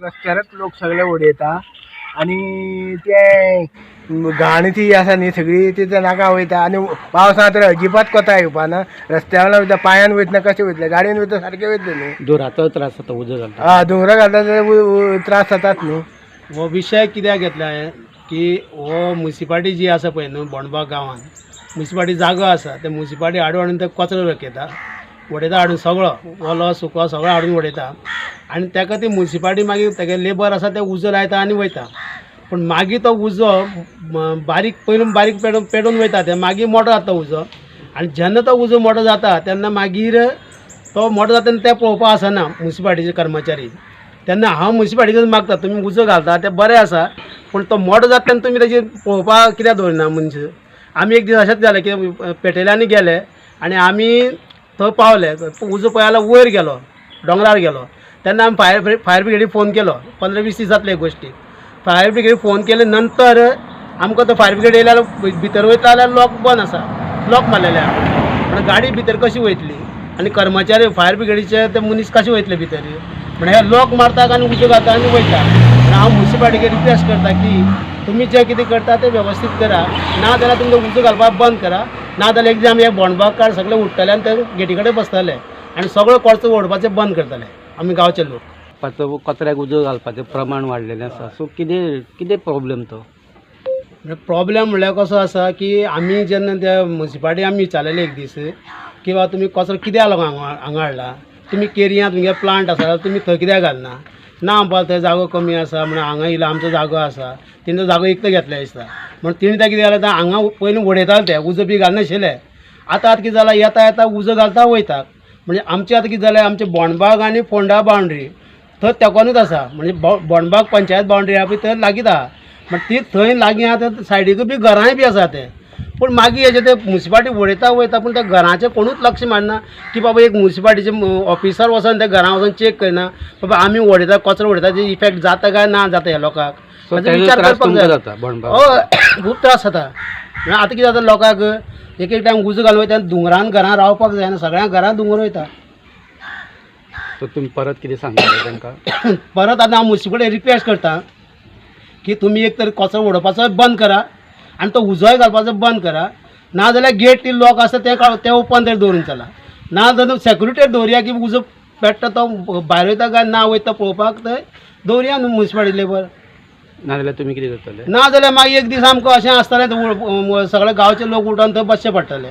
रस्त्यारच लोक सगळे उडयता आणि ते घाण ती आसा न्ही सगळी ती नाका वयता आणि पावसांत तर अजिबात कोता येवपाना रस्त्यार वयता पांयान वयतना कशें वयतले गाडयेन वयता सारकें वयतले न्ही दुराचो त्रास जाता उजो घालता दोंगरा घालता जाल्यार त्रास जातात न्ही. हो विशय कित्याक घेतला हांवें की हो म्युनिसिपालिटी जी आसा पळय न्हू बोंडबाग गांवांत म्युनिसिपालिटी जागो आसा ते म्युनिसिपालिटी हाडून ते कचरो रकयता उडयता हाडून सगळो ओलो सुको सगळो हाडून उडयता आनी ताका ती म्युनिसिपालिटी मागीर तेगे लेबर आसा ते उजो लायता आनी वयता. पूण मागीर तो उजो बारीक पयलून बारीक पेडून वयता ते मागीर मोठो जाता उजो आनी जेन्ना तो उजो मोठो जाता तेन्ना मागीर तो मोठो जाता तेन्ना ते पळोवपा आसना म्युनिसिपालिटीचे कर्मचारी. तेन्ना हांव म्युनिसिपालिटीकच मागता तुमी उजो घालता तें बरें आसा पूण तो मोठो जाता तेन्ना तुमी तेजेर पळोवपाक कित्याक दवरिना मनीस. आमी एक दीस अशेंच जालें की पेटयल्यांनी गेले आनी आमी थंय पावले उजो पळय जाल्यार वयर गेलो दोंगरार गेलो तेन्ना आमी फायर ब्रिगेडीक फोन केलो 15-20 दीस जातले गोश्टी. फायर ब्रिगेडीक फोन केले नंतर आमकां तो फायर ब्रिगेड येयल्यार भितर वयता जाल्यार लॉक बंद आसा लॉक मारलेले आहा पूण गाडी भितर कशी वयतली आनी कर्मचारी फायर ब्रिगेडीचे ते मनीस कशे वयतले भितर म्हणजे हे लॉक मारता आनी उजो घालता आनी वयता. आनी हांव म्युनिसिपालिटीक रिक्वेस्ट करता की तुमी जे कितें करता ते वेवस्थीत करा ना जाल्यार तुमकां उजो घालपाक बंद करा ना जाल्यार एक दीस आमी हे बोंडबाग काड सगळे उठतले आनी ते गेटी कडेन बसतले आनी सगळो खर्च ओडपाचें बंद करतले आमी गांवचे लोक. कचऱ्याक उजो घालपाचें प्रमाण वाडलेलें आसा सो कितें प्रॉब्लेम तो प्रॉब्लेम म्हणल्यार कसो आसा की आमी जेन्ना त्या म्युनिसिपालिटी आमी विचारलेले एक दीस की बाबा तुमी कचरो कित्याक लागून हांगा हाडला तुमी केरियांत तुमगे प्लांट आसा जाल्यार तुमी थंय कित्याक घालना ना बाबा थंय जागो कमी आसा म्हणून हांगा येयलो आमचो जागो आसा तेणी तो जागो एकटो घेतले दिसता म्हणून तेणी तें कितें जालें हांगा पयलीं उडयताले ते उजो बी घालनाशिल्ले आतां कितें जालां येता उजो घालता वयता म्हणजे आमचें आतां कितें जालें आमचें बोंडबाग आनी फोंडा बावंड्री थंय तेकोनूच आसा म्हणजे बोंडबाग पंचायत बावंड्री आहा पळय थंय लागीत आहा म्हण ती थंय लागीं आहा सायडीक बी घरांय बी आसा ते पूण मागीर हेजे ते म्युनिसिपालिटी उडयता वयता पूण त्या घराचें कोणूच लक्ष मारना की बाबा एक म्युनिसिपालिटीचे ऑफिसर वचोन त्या घरा वचोन चॅक करना बाबा आमी उडयता कचरो उडयता तेजे इफेक्ट जाता काय ना जाता ह्या लोकांक विचार करपाक जाय. हय खूब त्रास जाता आतां कितें जाता लोकांक एक टायम उजो घालून वयता दोंगरान घरान रावपाक जायना सगळ्या घरान दोंगर वयता. सो तुमी परत कितें सांगता तांकां परत आतां हांव म्युनिसिपालिटी रिक्वेस्ट करता की तुमी एक तर कचरो उडोवपाचो बंद करा आनी तो उजोय घालपाचो बंद करा ना जाल्यार गेट ती लॉक आसा ते ओपन तर दवरून चला ना जाल्यार सेक्युरिटी दवरया की उजो पेट्टा तो भायर वयता काय ना वयता पळोवपाक थंय दवरया न्हू म्युनिसिपालिटी लेबर. ना जाल्यार तुमी कितें करतले ना जाल्यार मागीर एक दीस आमकां अशें आसतलें सगळे गांवचे लोक उठोन थंय बसचे पडटले